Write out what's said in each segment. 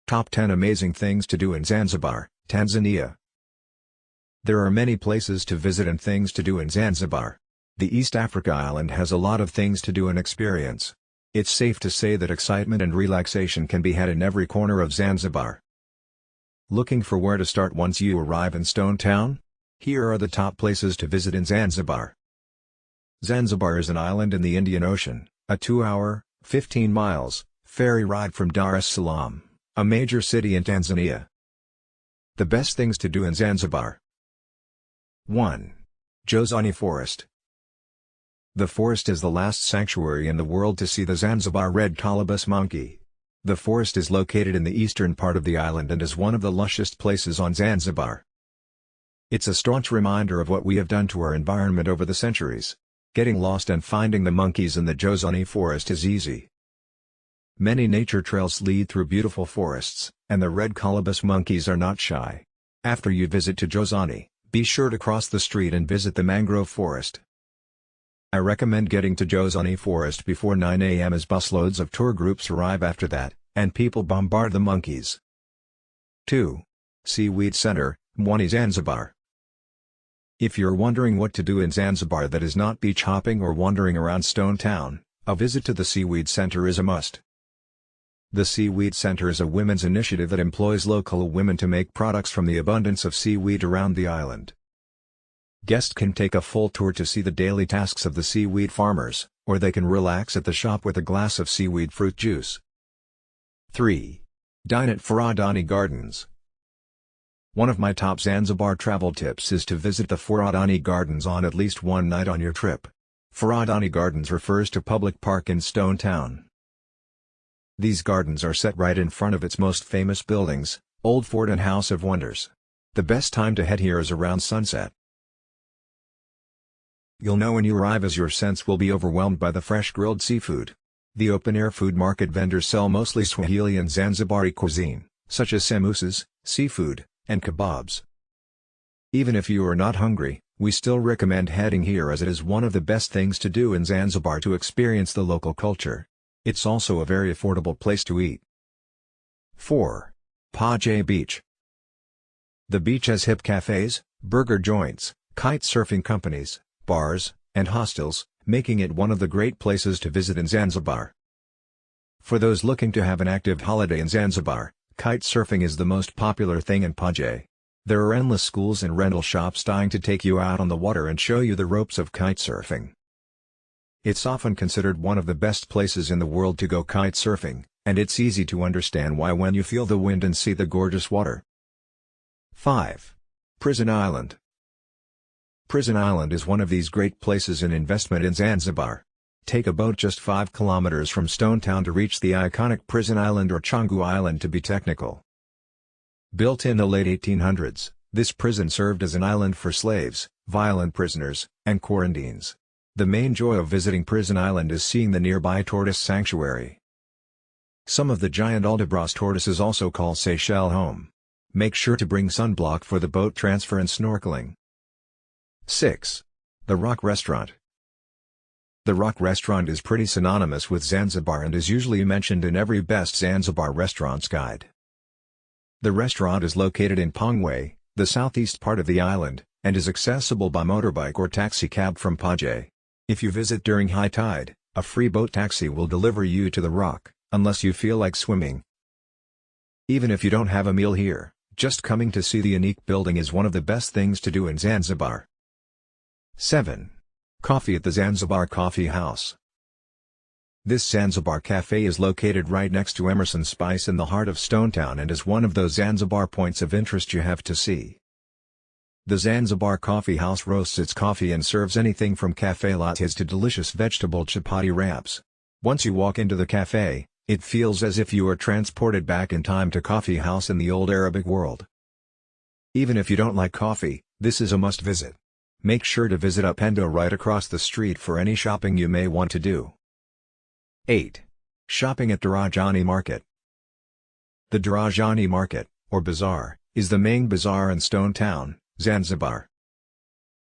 Top 10 Amazing Things to Do in Zanzibar, Tanzania. There are many places to visit and things to do in Zanzibar. The East Africa island has a lot of things to do and experience. It's safe to say that excitement and relaxation can be had in every corner of Zanzibar. Looking for where to start once you arrive in Stone Town? Here are the top places to visit in Zanzibar. Zanzibar is an island in the Indian Ocean, a 2-hour, 15 miles, ferry ride from Dar es Salaam, a major city in Tanzania. The best things to do in Zanzibar. 1. Jozani Forest. The forest is the last sanctuary in the world to see the Zanzibar red colobus monkey. The forest is located in the eastern part of the island and is one of the lushest places on Zanzibar. It's a staunch reminder of what we have done to our environment over the centuries. Getting lost and finding the monkeys in the Jozani Forest is easy. Many nature trails lead through beautiful forests, and the red colobus monkeys are not shy. After you visit to Jozani, be sure to cross the street and visit the mangrove forest. I recommend getting to Jozani Forest before 9 a.m. as busloads of tour groups arrive after that, and people bombard the monkeys. 2. Seaweed Center, Mwani Zanzibar. If you're wondering what to do in Zanzibar that is not beach hopping or wandering around Stone Town, a visit to the Seaweed Center is a must. The Seaweed Center is a women's initiative that employs local women to make products from the abundance of seaweed around the island. Guests can take a full tour to see the daily tasks of the seaweed farmers, or they can relax at the shop with a glass of seaweed fruit juice. 3. Dine at Forodhani Gardens. One of my top Zanzibar travel tips is to visit the Forodhani Gardens on at least one night on your trip. Forodhani Gardens refers to public park in Stone Town. These gardens are set right in front of its most famous buildings, Old Fort and House of Wonders. The best time to head here is around sunset. You'll know when you arrive as your sense will be overwhelmed by the fresh grilled seafood. The open-air food market vendors sell mostly Swahili and Zanzibari cuisine, such as samosas, seafood, and kebabs. Even if you are not hungry, we still recommend heading here as it is one of the best things to do in Zanzibar to experience the local culture. It's also a very affordable place to eat. 4. Paje Beach. The beach has hip cafes, burger joints, kite surfing companies, bars, and hostels, making it one of the great places to visit in Zanzibar. For those looking to have an active holiday in Zanzibar, kite surfing is the most popular thing in Paje. There are endless schools and rental shops dying to take you out on the water and show you the ropes of kite surfing. It's often considered one of the best places in the world to go kite surfing, and it's easy to understand why when you feel the wind and see the gorgeous water. 5. Prison Island. Prison Island is one of these great places in investment in Zanzibar. Take a boat just 5 kilometers from Stone Town to reach the iconic Prison Island, or Changu Island to be technical. Built in the late 1800s, this prison served as an island for slaves, violent prisoners, and quarantines. The main joy of visiting Prison Island is seeing the nearby tortoise sanctuary. Some of the giant Aldabras tortoises also call Seychelles home. Make sure to bring sunblock for the boat transfer and snorkeling. 6. The Rock Restaurant. The Rock Restaurant is pretty synonymous with Zanzibar and is usually mentioned in every best Zanzibar restaurants guide. The restaurant is located in Pongwe, the southeast part of the island, and is accessible by motorbike or taxi cab from Paje. If you visit during high tide, a free boat taxi will deliver you to the rock, unless you feel like swimming. Even if you don't have a meal here, just coming to see the unique building is one of the best things to do in Zanzibar. 7. Coffee at the Zanzibar Coffee House. This Zanzibar cafe is located right next to Emerson Spice in the heart of Stone Town and is one of those Zanzibar points of interest you have to see. The Zanzibar Coffee House roasts its coffee and serves anything from cafe lattes to delicious vegetable chapati wraps. Once you walk into the cafe, it feels as if you are transported back in time to coffee house in the old Arabic world. Even if you don't like coffee, this is a must visit. Make sure to visit Upendo right across the street for any shopping you may want to do. 8. Shopping at Darajani Market. The Darajani Market, or Bazaar, is the main bazaar in Stone Town, Zanzibar.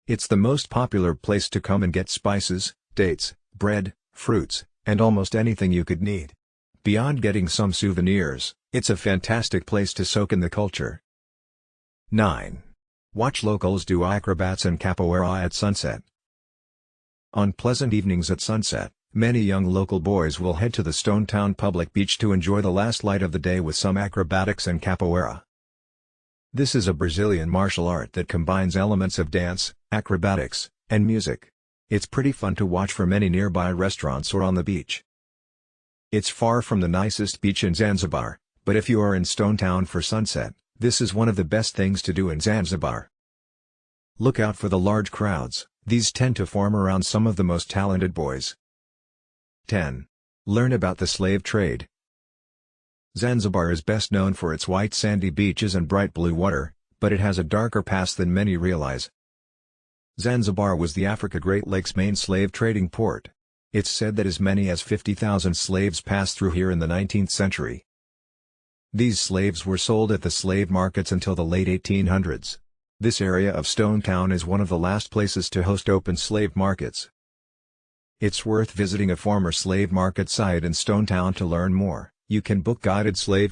It's the most popular place to come and get spices, dates, bread, fruits, and almost anything you could need. Beyond getting some souvenirs, It's a fantastic place to soak in the culture. 9. Watch locals do acrobats and capoeira at sunset. On pleasant evenings at sunset, many young local boys will head to the Stone Town public beach to enjoy the last light of the day with some acrobatics and capoeira. This is a Brazilian martial art that combines elements of dance, acrobatics, and music. It's pretty fun to watch from any nearby restaurants or on the beach. It's far from the nicest beach in Zanzibar, but if you are in Stone Town for sunset, this is one of the best things to do in Zanzibar. Look out for the large crowds, these tend to form around some of the most talented boys. 10. Learn about the slave trade. Zanzibar is best known for its white sandy beaches and bright blue water, but it has a darker past than many realize. Zanzibar was the Africa Great Lakes' main slave trading port. It's said that as many as 50,000 slaves passed through here in the 19th century. These slaves were sold at the slave markets until the late 1800s. This area of Stone Town is one of the last places to host open slave markets. It's worth visiting a former slave market site in Stone Town to learn more. You can book guided slave